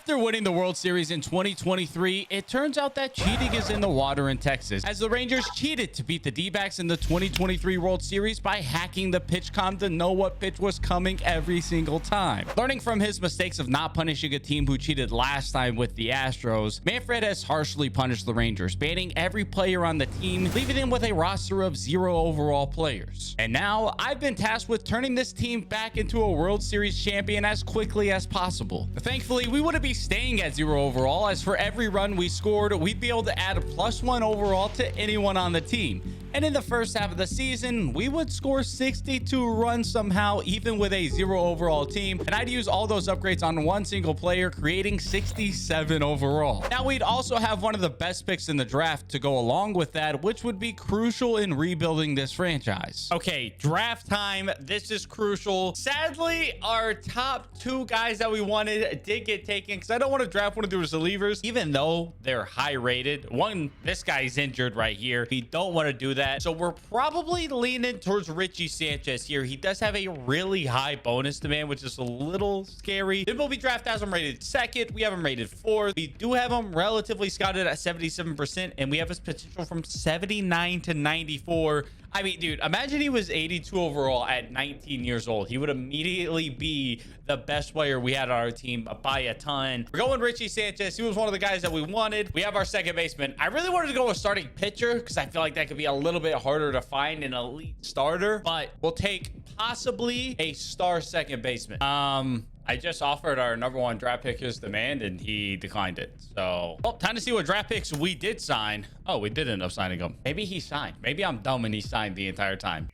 After winning the World Series in 2023, it turns out that cheating is in the water in Texas, as the Rangers cheated to beat the D-backs in the 2023 World Series by hacking the pitch com to know what pitch was coming every single time. Learning from his mistakes of not punishing a team who cheated last time with the Astros, Manfred has harshly punished the Rangers, banning every player on the team, leaving them with a roster of 0 overall players. And now I've been tasked with turning this team back into a World Series champion as quickly as possible. Thankfully, we wouldn't be staying at 0 overall, as for every run we scored, we'd be able to add a +1 overall to anyone on the team. And in the first half of the season, we would score 62 runs somehow, even with a 0 overall team. And I'd use all those upgrades on one single player, creating 67 overall. Now, we'd also have one of the best picks in the draft to go along with that, which would be crucial in rebuilding this franchise. Okay, draft time. This is crucial. Sadly, our top 2 guys that we wanted did get taken, because I don't want to draft one of those relievers, even though they're high rated. One, this guy's injured right here. We don't want to do that. So we're probably leaning towards Richie Sanchez here. He does have a really high bonus demand, which is a little scary. Then MLB Draft has him rated 2nd. We have him rated 4th. We do have him relatively scouted at 77%, and we have his potential from 79 to 94. I mean, dude, imagine he was 82 overall at 19 years old. He would immediately be the best player we had on our team by a ton. We're going Richie Sanchez. He was one of the guys that we wanted. We have our second baseman. I really wanted to go with starting pitcher, because I feel like that could be a little bit harder to find an elite starter, but we'll take possibly a star second baseman. I just offered our #1 draft pick his demand, and he declined it. So, well, time to see what draft picks we did sign. Oh, we did end up signing them. Maybe he signed. Maybe I'm dumb and he signed the entire time.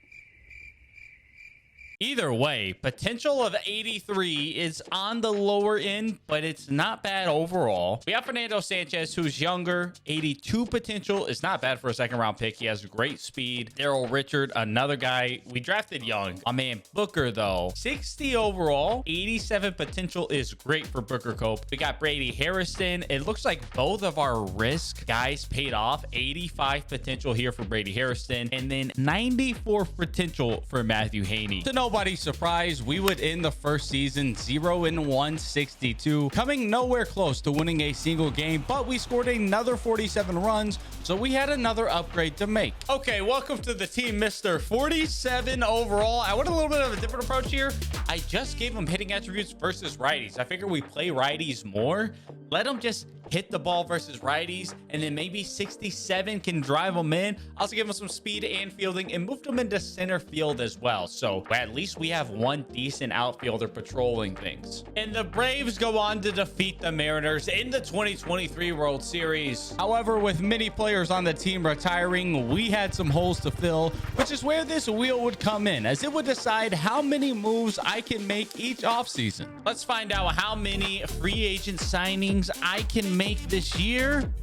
Either way, potential of 83 is on the lower end, but it's not bad overall. We have Fernando Sanchez, who's younger. 82 potential is not bad for a second-round pick. He has great speed. Daryl Richard, another guy we drafted young. My man Booker, though, 60 overall. 87 potential is great for Booker Cope. We got Brady Harrison. It looks like both of our risk guys paid off. 85 potential here for Brady Harrison, and then 94 potential for Matthew Haney. To nobody's surprise, we would end the first season 0-162, coming nowhere close to winning a single game, but we scored another 47 runs, so we had another upgrade to make. Okay, welcome to the team, Mr. 47 overall. I went a little bit of a different approach here. I just gave him hitting attributes versus righties. I figure we play righties more. Let him just hit the ball versus righties, and then maybe 67 can drive them in. Also give him some speed and fielding, and moved him into center field as well. So at least we have one decent outfielder patrolling things. And the Braves go on to defeat the Mariners in the 2023 World Series. However, with many players on the team retiring, we had some holes to fill, which is where this wheel would come in, as it would decide how many moves I can make each offseason. Let's find out how many free agent signings I can make this year.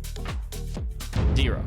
0.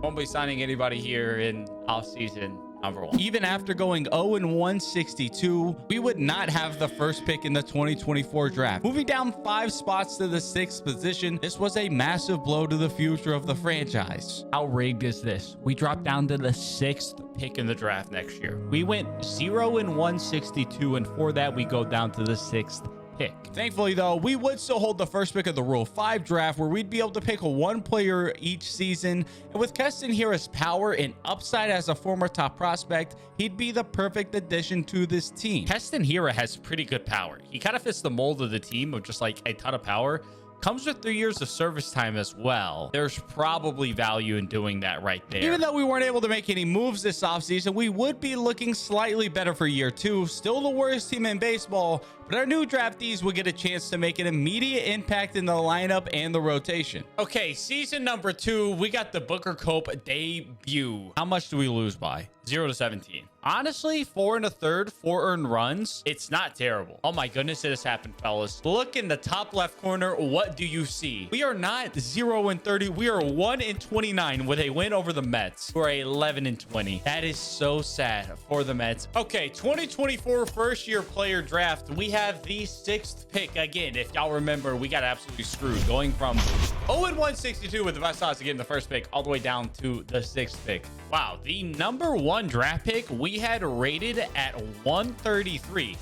Won't be signing anybody here in offseason #1. Even after going 0-162, we would not have the first pick in the 2024 draft. Moving down 5 spots to the 6th position, this was a massive blow to the future of the franchise. How rigged is this? We dropped down to the 6th pick in the draft next year. We went 0-162, and for that, we go down to the 6th pick. Thankfully, though, we would still hold the first pick of the Rule 5 draft, where we'd be able to pick one player each season. And with Keston Hiura's power and upside as a former top prospect, he'd be the perfect addition to this team. Keston Hiura has pretty good power. He kind of fits the mold of the team of just like a ton of power. Comes with 3 years of service time as well. There's probably value in doing that right there. Even though we weren't able to make any moves this offseason, we would be looking slightly better for year 2. Still the worst team in baseball, but our new draftees will get a chance to make an immediate impact in the lineup and the rotation. Okay, season number 2, we got the Booker Cope debut. How much do we lose by? 0-17. Honestly, 4 1/3, 4 earned runs. It's not terrible. Oh my goodness, it has happened, fellas. Look in the top left corner. What do you see? We are not 0-30. We are 1-29 with a win over the Mets, who are 11-20. That is so sad for the Mets. Okay, 2024 first year player draft. We have the 6th pick. Again, if y'all remember, we got absolutely screwed, going from 0-162 with the best odds to get in the first pick all the way down to the 6th pick. Wow, the #1 draft pick we had rated at 133.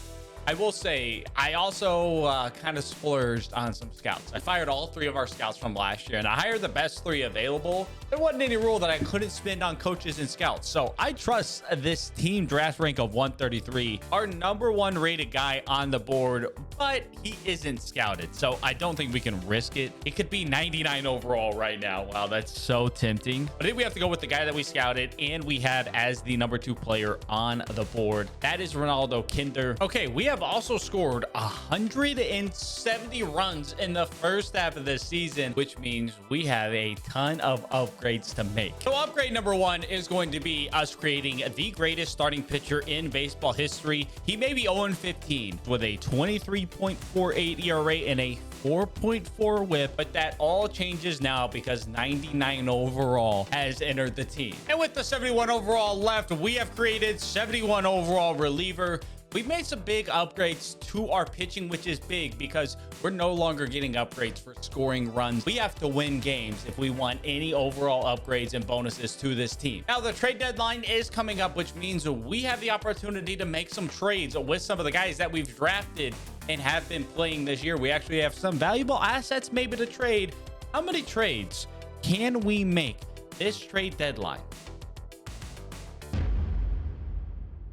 I will say, I also kind of splurged on some scouts. I fired all 3 of our scouts from last year, and I hired the best 3 available. There wasn't any rule that I couldn't spend on coaches and scouts. So I trust this team draft rank of 133, our #1 rated guy on the board, but he isn't scouted. So I don't think we can risk it. It could be 99 overall right now. Wow, that's so tempting. But I think we have to go with the guy that we scouted and we had as the #2 player on the board. That is Ronaldo Kinder. Okay, we have also scored 170 runs in the first half of this season, which means we have a ton of upgrades to make. So upgrade #1 is going to be us creating the greatest starting pitcher in baseball history. He may be 0-15 with a 23.48 ERA and a 4.4 whip, but that all changes now because 99 overall has entered the team. And with the 71 overall left, we have created 71 overall reliever. We've made some big upgrades to our pitching, which is big because we're no longer getting upgrades for scoring runs. We have to win games if we want any overall upgrades and bonuses to this team. Now, the trade deadline is coming up, which means we have the opportunity to make some trades with some of the guys that we've drafted and have been playing this year. We actually have some valuable assets maybe to trade. How many trades can we make this trade deadline?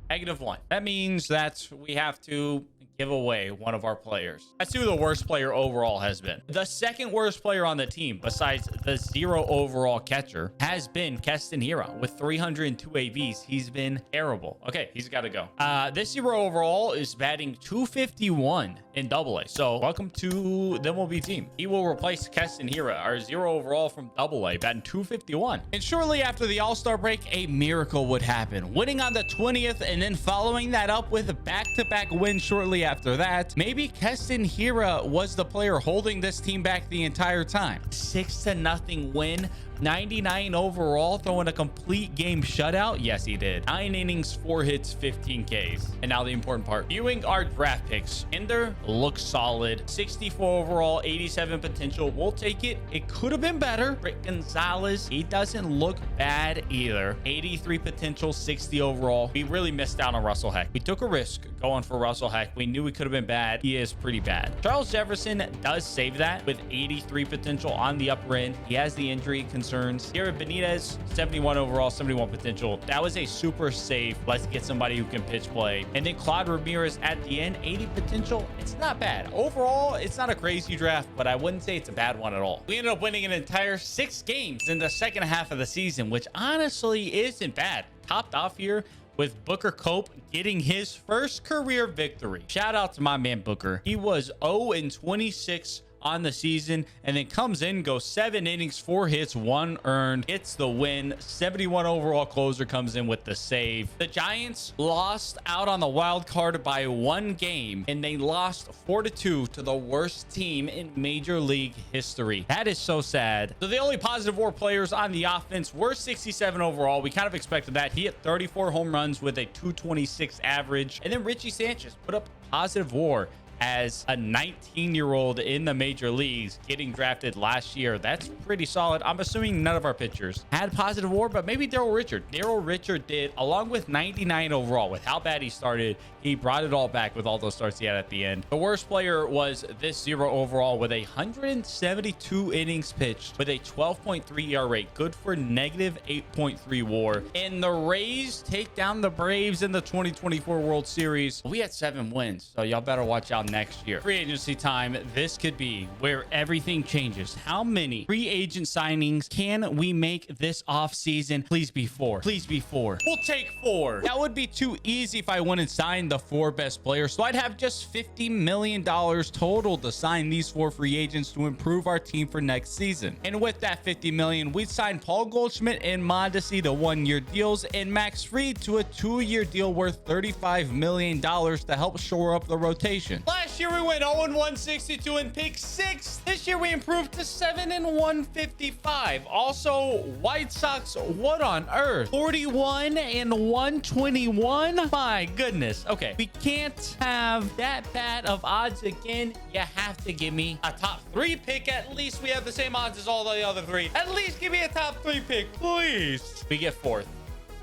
-1. That means that we have to give away one of our players. That's who the worst player overall has been. The second worst player on the team, besides the 0 overall catcher, has been Keston Hiura with 302 ABs. He's been terrible. Okay, he's got to go. This 0 overall is batting 251 in AA. So welcome to the MLB team. He will replace Keston Hiura, our 0 overall from AA, batting 251. And shortly after the All-Star break, a miracle would happen. Winning on the 20th and then following that up with a back-to-back win shortly after that. Maybe Keston Hiura was the player holding this team back the entire time. 6-0 win. 99 overall, throwing a complete game shutout. Yes, he did. 9 innings, 4 hits, 15 Ks. And now the important part. Viewing our draft picks. Ender looks solid. 64 overall, 87 potential. We'll take it. It could have been better. Rick Gonzalez, he doesn't look bad either. 83 potential, 60 overall. We really missed out on Russell Heck. We took a risk going for Russell Heck. We knew we could have been bad. He is pretty bad. Charles Jefferson does save that with 83 potential on the upper end. He has the injury concerns. Jared Benitez, 71 overall, 71 potential. That was a super save. Let's get somebody who can pitch play. And then Claude Ramirez at the end, 80 potential. It's not bad. Overall, it's not a crazy draft, but I wouldn't say it's a bad one at all. We ended up winning an entire 6 games in the second half of the season, which honestly isn't bad. Topped off here with Booker Cope getting his first career victory. Shout out to my man Booker. He was 0-26 on the season and then comes in, goes 7 innings, 4 hits, 1 earned, gets the win. 71 overall closer comes in with the save. The Giants lost out on the wild card by 1 game, and they lost 4-2 to the worst team in Major League history. That is so sad. So the only positive WAR players on the offense were 67 overall. We kind of expected that. He hit 34 home runs with a 226 average, and then Richie Sanchez put up positive WAR as a 19-year-old in the major leagues getting drafted last year. That's pretty solid. I'm assuming none of our pitchers had positive WAR, but maybe Daryl Richard. Daryl Richard did, along with 99 overall. With how bad he started, he brought it all back with all those starts he had at the end. The worst player was this 0 overall with 172 innings pitched with a 12.3 ERA, good for -8.3 WAR. And the Rays take down the Braves in the 2024 World Series. We had 7 wins, so y'all better watch out next year. Free agency time. This could be where everything changes. How many free agent signings can we make this offseason? Please be 4. Please be 4. We'll take 4. That would be too easy if I went and signed the 4 best players. So I'd have just $50 million total to sign these 4 free agents to improve our team for next season. And with that $50 million, we'd sign Paul Goldschmidt and Mondesi to 1-year deals and Max Fried to a 2-year deal worth $35 million to help shore up the rotation. Last year we went 0-162 and pick 6. This year we improved to 7-155. Also, White Sox, what on earth? 41-121? My goodness. Okay, we can't have that bad of odds again. You have to give me a top 3 pick. At least we have the same odds as all the other 3. At least give me a top 3 pick, please. We get 4th.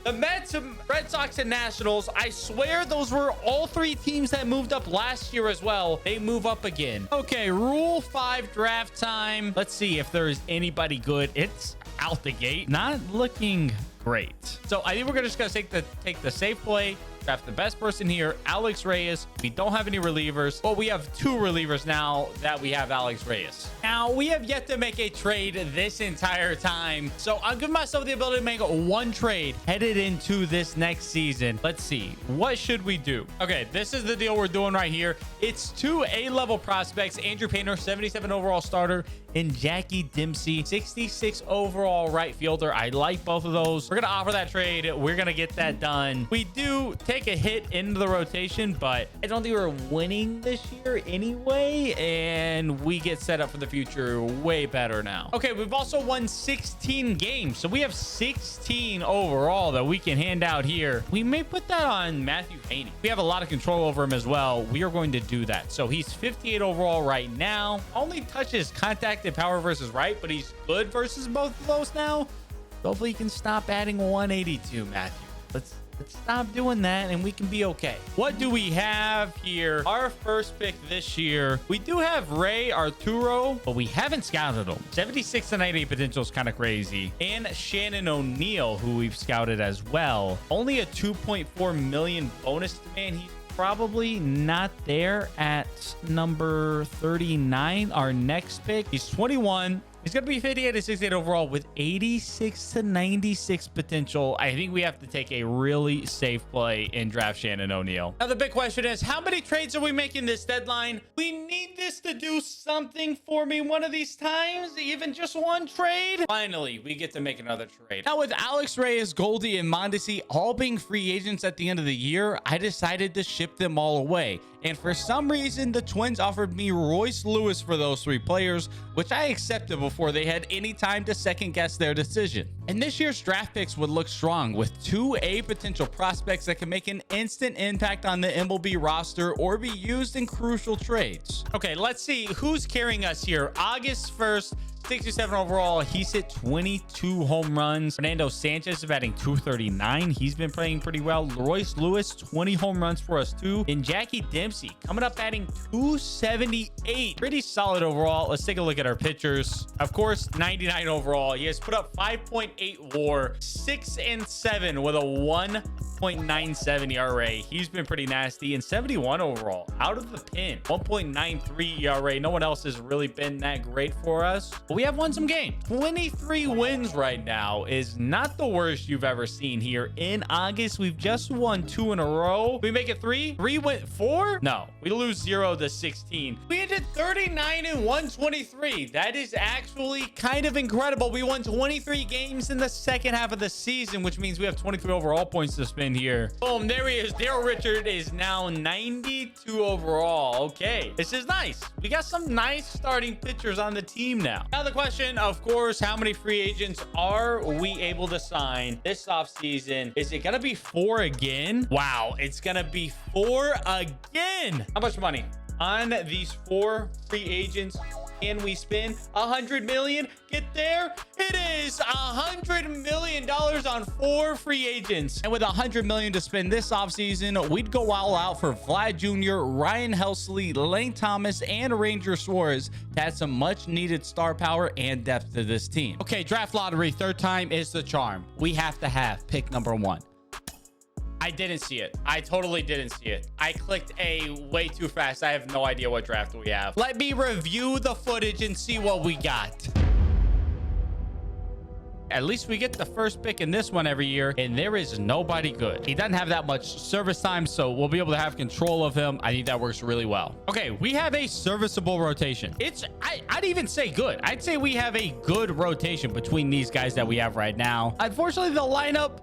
The Mets, Red Sox, and Nationals, I swear those were all three teams that moved up last year as well. They move up again. Okay, Rule 5 draft time. Let's see if there's anybody good. It's out the gate. Not looking great. So I think we're just gonna take the safe play, draft the best person here, Alex Reyes. We don't have any relievers, but we have 2 relievers now that we have Alex Reyes. Now, we have yet to make a trade this entire time, so I'm giving myself the ability to make 1 trade headed into this next season. Let's see. What should we do? Okay, this is the deal we're doing right here. It's 2 A-level prospects, Andrew Painter, 77 overall starter, and Jackie Dempsey, 66 overall right fielder. I like both of those. We're going to offer that trade. We're going to get that done. We do take a hit into the rotation, but I don't think we're winning this year anyway, and we get set up for the future way better now. Okay, we've also won 16 games, so we have 16 overall that we can hand out here. We may put that on Matthew Haney. We have a lot of control over him as well. We are going to do that. So he's 58 overall right now. Only touches contact and power versus right, but he's good versus both of those now. Hopefully you can stop adding 182, Matthew. Let's stop doing that and we can be okay. What do we have here? Our first pick this year. We do have Ray Arturo, but we haven't scouted him. 76 to 98 potential is kind of crazy. And Shannon O'Neill, who we've scouted as well. Only a 2.4 million bonus demand. He's probably not there at number 39. Our next pick. He's 21. He's going to be 58 to 68 overall with 86 to 96 potential. I think we have to take a really safe play and draft Shannon O'Neill. Now, the big question is, how many trades are we making this deadline? We need this to do something for me one of these times, even just 1 trade. Finally, we get to make another trade. Now, with Alex Reyes, Goldie, and Mondesi all being free agents at the end of the year, I decided to ship them all away. And for some reason, the Twins offered me Royce Lewis for those 3 players, which I accepted before they had any time to second guess their decision. And this year's draft picks would look strong with 2 A potential prospects that can make an instant impact on the MLB roster or be used in crucial trades. Okay, let's see who's carrying us here. August 1st, 67 overall. He's hit 22 home runs. Fernando Sanchez is batting 239. He's been playing pretty well. Royce Lewis, 20 home runs for us too. And Jackie Dempsey coming up batting 278. Pretty solid overall. Let's take a look at our pitchers. Of course, 99 overall. He has put up 5.8 WAR, 6-7 with a 1.97 ERA. He's been pretty nasty. And 71 overall. Out of the pen, 1.93 ERA. No one else has really been that great for us. We have won some games. 23 wins right now is not the worst you've ever seen here. In August, we've just won 2 in a row. We make it 3? 3 went 4? No, we lose 0 to 16. We ended 39 and 123. That is actually kind of incredible. We won 23 games in the second half of the season, which means we have 23 overall points to spend here. Boom, there he is. Daryl Richard is now 92 overall. Okay, this is nice. We got some nice starting pitchers on the team now. Now the question, of course, how many free agents are we able to sign this offseason? Is it gonna be 4 again? Wow, it's gonna be 4 again. How much money on these 4 free agents can we spend? 100 million. Get there. It is $100 million on 4 free agents. And with 100 million to spend this offseason, we'd go all out for Vlad Jr., Ryan Helsley, Lane Thomas, and Ranger Suarez to add some much needed star power and depth to this team. Okay, draft lottery, 3rd time is the charm. We have to have pick number 1. I didn't see it. I totally didn't see it. I clicked A way too fast. I have no idea what draft we have. Let me review the footage and see what we got. At least we get the first pick in this one every year, and there is nobody good. He doesn't have that much service time, so we'll be able to have control of him. I think that works really well. Okay, we have a serviceable rotation. I'd even say good. I'd say we have a good rotation between these guys that we have right now. Unfortunately, the lineup...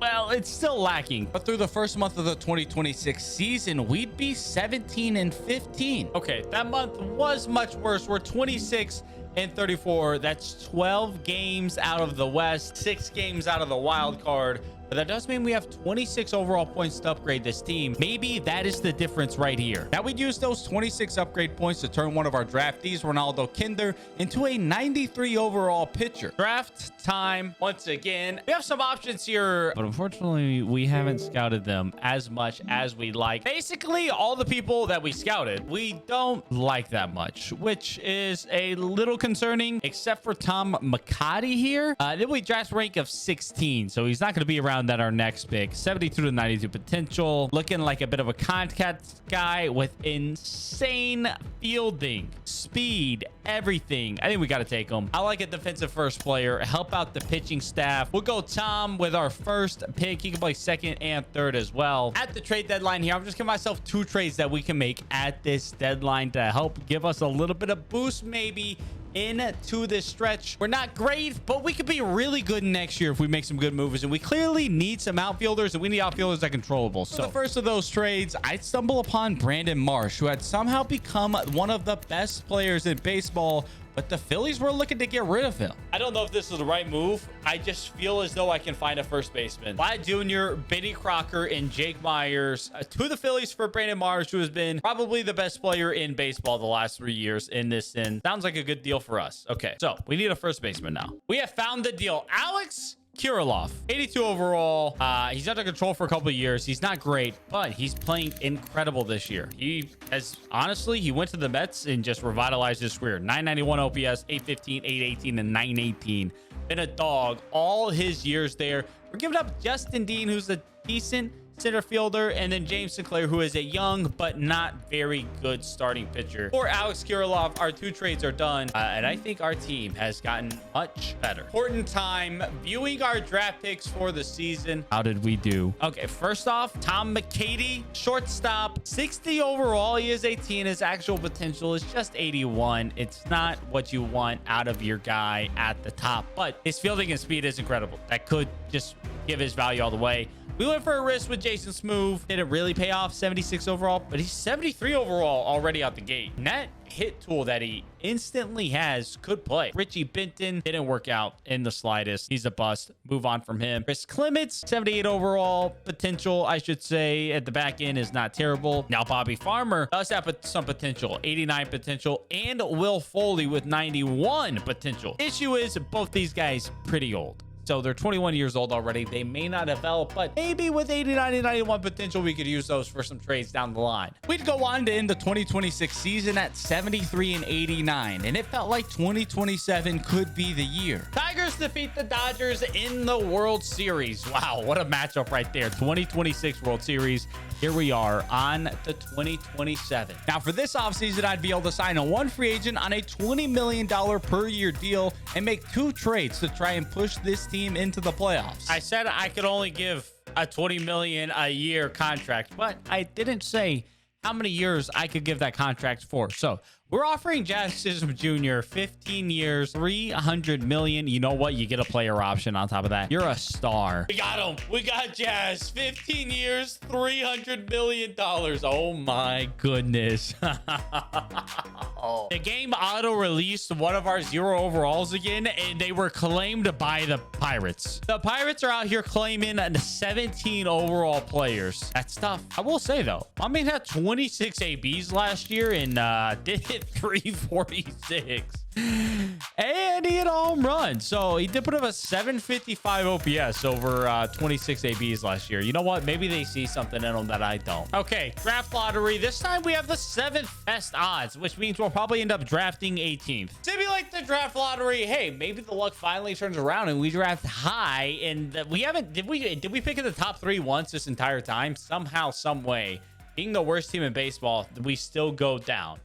well, it's still lacking, but through the first month of the 2026 season, we'd be 17 and 15. Okay, that month was much worse. We're 26 and 34. That's 12 games out of the West, 6 games out of the wild card. but that does mean we have 26 overall points to upgrade this team. Maybe that is the difference right here. Now we'd use those 26 upgrade points to turn one of our draftees, Ronaldo Kinder, into a 93 overall pitcher. Draft time once again. We have some options here, but unfortunately we haven't scouted them as much as we like. Basically, all the people that we scouted, we don't like that much, which is a little concerning, except for Tom McCarty here. Then we draft rank of 16, so he's not going to be around at our next pick. 72 to 92 potential, looking like a bit of a contact guy with insane fielding, speed, everything. I think we got to take him. I like a defensive first player, help out the pitching staff. We'll go Tom with our first pick. He can play second and third as well. At the trade deadline here, I'm just giving myself 2 trades that we can make at this deadline to help give us a little bit of boost maybe into this stretch. We're not great, but we could be really good next year if we make some good moves, and we clearly need some outfielders, and we need outfielders that are controllable. So the first of those trades, I stumble upon Brandon Marsh, who had somehow become one of the best players in baseball, but the Phillies were looking to get rid of him. I don't know if this is the right move. I just feel as though I can find a first baseman. Vlad Jr., Benny Crocker, and Jake Myers to the Phillies for Brandon Marsh, who has been probably the best player in baseball the last 3 years in this. Sounds like a good deal for us. Okay, so we need a first baseman now. We have found the deal. Alex Kirilloff, 82 overall. He's under control for a couple of years. He's not great, but he's playing incredible this year. He has, honestly, he went to the Mets and just revitalized his career. 991 OPS, 815, 818, and 918. Been a dog all his years there. We're giving up Justin Dean, who's a decent center fielder, and then James Sinclair, who is a young but not very good starting pitcher. For Alex Kirilloff, our 2 trades are done, and I think our team has gotten much better. Important time viewing our draft picks for the season. How did we do? Okay, first off, Tom McCarty, shortstop, 60 overall. He is 18. His actual potential is just 81. It's not what you want out of your guy at the top, but his fielding and speed is incredible. That could just give his value all the way. We went for a risk with Jason Smoove. Didn't really pay off. 76 overall, but he's 73 overall already out the gate. And that hit tool that he instantly has could play. Richie Benton didn't work out in the slightest. He's a bust. Move on from him. Chris Clements, 78 overall potential, I should say, at the back end is not terrible. Now Bobby Farmer does have some potential, 89 potential, and Will Foley with 91 potential. Issue is both these guys pretty old. So they're 21 years old already. They may not develop, but maybe with 89 and 91 potential, we could use those for some trades down the line. We'd go on to end the 2026 season at 73 and 89, and it felt like 2027 could be the year. Tigers defeat the Dodgers in the World Series. Wow, what a matchup right there. 2026 World Series. Here we are on the 2027. Now, for this offseason, I'd be able to sign a 1 free agent on a $20 million per year deal and make 2 trades to try and push this team into the playoffs. I said I could only give a $20 million a year contract, but I didn't say how many years I could give that contract for. So we're offering Jazz Chisholm Jr. 15 years, $300 million. You know what? You get a player option on top of that. You're a star. We got him. We got Jazz. 15 years, $300 million. Oh my goodness. The game auto-released one of our 0 overalls again, and they were claimed by the Pirates. The Pirates are out here claiming the 17 overall players. That's tough. I will say, though, I mean, had 26 ABs last year and did hit 346. And he hit a home run. So he did put up a 755 OPS over 26 ABs last year. You know what? Maybe they see something in them that I don't. Okay, draft lottery. This time we have the 7th best odds, which means we'll probably end up drafting 18th. Simulate the draft lottery. Hey, maybe the luck finally turns around and we draft high. And we haven't. Did we pick in the top 3 once this entire time? Somehow, some way, being the worst team in baseball, we still go down.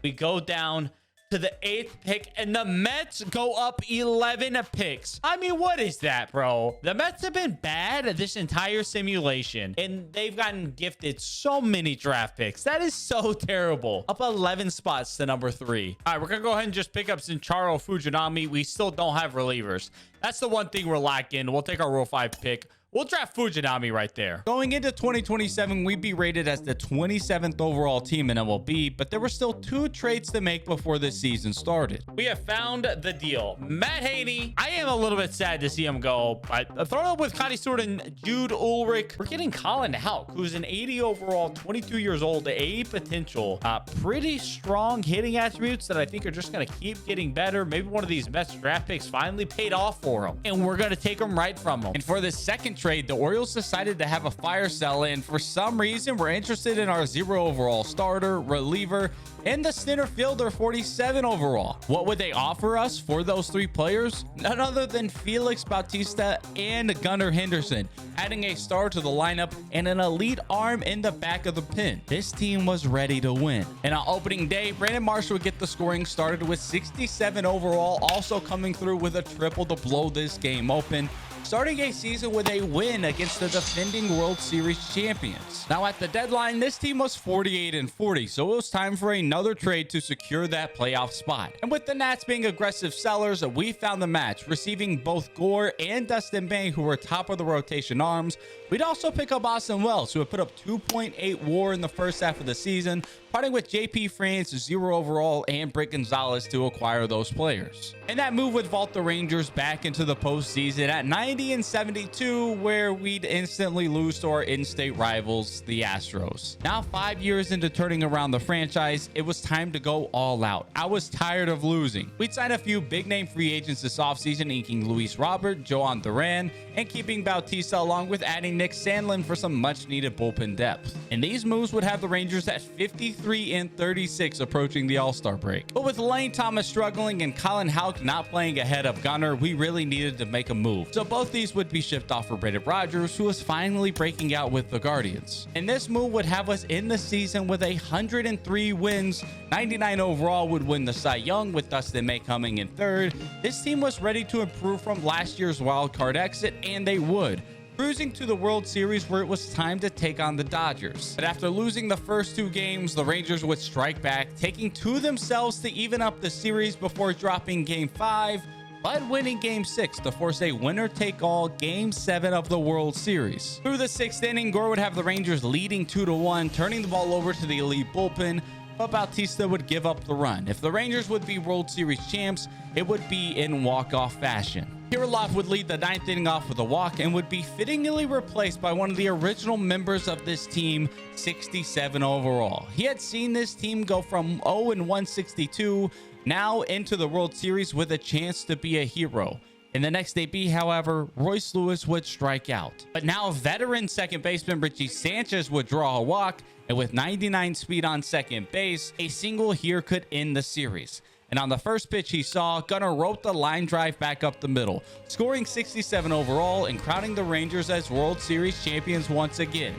We go down to the 8th pick, and the Mets go up 11 picks. I mean, what is that, bro? The Mets have been bad at this entire simulation, and they've gotten gifted so many draft picks. That is so terrible. Up 11 spots to number 3. All right, we're going to go ahead and just pick up Shintaro Fujinami. We still don't have relievers. That's the one thing we're lacking. We'll take our Rule 5 pick We'll draft Fujinami right there. Going into 2027, we'd be rated as the 27th overall team in MLB, but there were still 2 trades to make before the season started. We have found the deal. Matt Haney, I am a little bit sad to see him go, but thrown up with Connie Stewart and Jude Ulrich. We're getting Colin Houck, who's an 80 overall, 22 years old, A potential, pretty strong hitting attributes that I think are just going to keep getting better. Maybe one of these Mets draft picks finally paid off for him, and we're going to take him right from him. And for this second trade, the Orioles decided to have a fire sale, and for some reason, we're interested in our 0 overall starter, reliever, and the center fielder, 47 overall. What would they offer us for those 3 players? None other than Felix Bautista and Gunnar Henderson, adding a star to the lineup and an elite arm in the back of the pen. This team was ready to win. And on opening day, Brandon Marshall would get the scoring started with 67 overall, also coming through with a triple to blow this game open, starting a season with a win against the defending World Series champions. Now at the deadline, this team was 48-40, so it was time for another trade to secure that playoff spot. And with the Nats being aggressive sellers, we found the match, receiving both Gore and Dustin May, who were top of the rotation arms. We'd also pick up Austin Wells, who had put up 2.8 WAR in the first half of the season, parting with JP France, 0 overall, and Britt Gonzalez to acquire those players. And that move would vault the Rangers back into the postseason at 90-72, where we'd instantly lose to our in-state rivals, the Astros. Now, 5 years into turning around the franchise, it was time to go all out. I was tired of losing. We'd signed a few big-name free agents this offseason, inking Luis Robert, Joan Duran, and keeping Bautista, along with adding Nick Sandlin for some much-needed bullpen depth. And these moves would have the Rangers at 53-36 approaching the All-Star break. But with Lane Thomas struggling and Colin Houck not playing ahead of Gunnar, we really needed to make a move. So both these would be shipped off for Brendan Rodgers, who was finally breaking out with the Guardians. And this move would have us in the season with 103 wins. 99 overall would win the Cy Young, with Dustin May coming in third. This team was ready to improve from last year's wildcard exit, and they would, cruising to the World Series, where it was time to take on the Dodgers. But after losing the first 2 games, the Rangers would strike back, taking 2 themselves to even up the series before dropping Game 5, but winning Game 6 to force a winner-take-all Game 7 of the World Series. Through the 6th inning, Gore would have the Rangers leading 2-1, turning the ball over to the elite bullpen, but Bautista would give up the run. If the Rangers would be World Series champs, it would be in walk-off fashion. Kirilloff would lead the 9th inning off with a walk and would be fittingly replaced by one of the original members of this team, 67 overall. He had seen this team go from 0-162 now into the World Series with a chance to be a hero. In the next AB, however, Royce Lewis would strike out. But now veteran second baseman Richie Sanchez would draw a walk, and with 99 speed on second base, a single here could end the series. And on the first pitch he saw, Gunnar wrote the line drive back up the middle, scoring 67 overall and crowning the Rangers as World Series champions once again.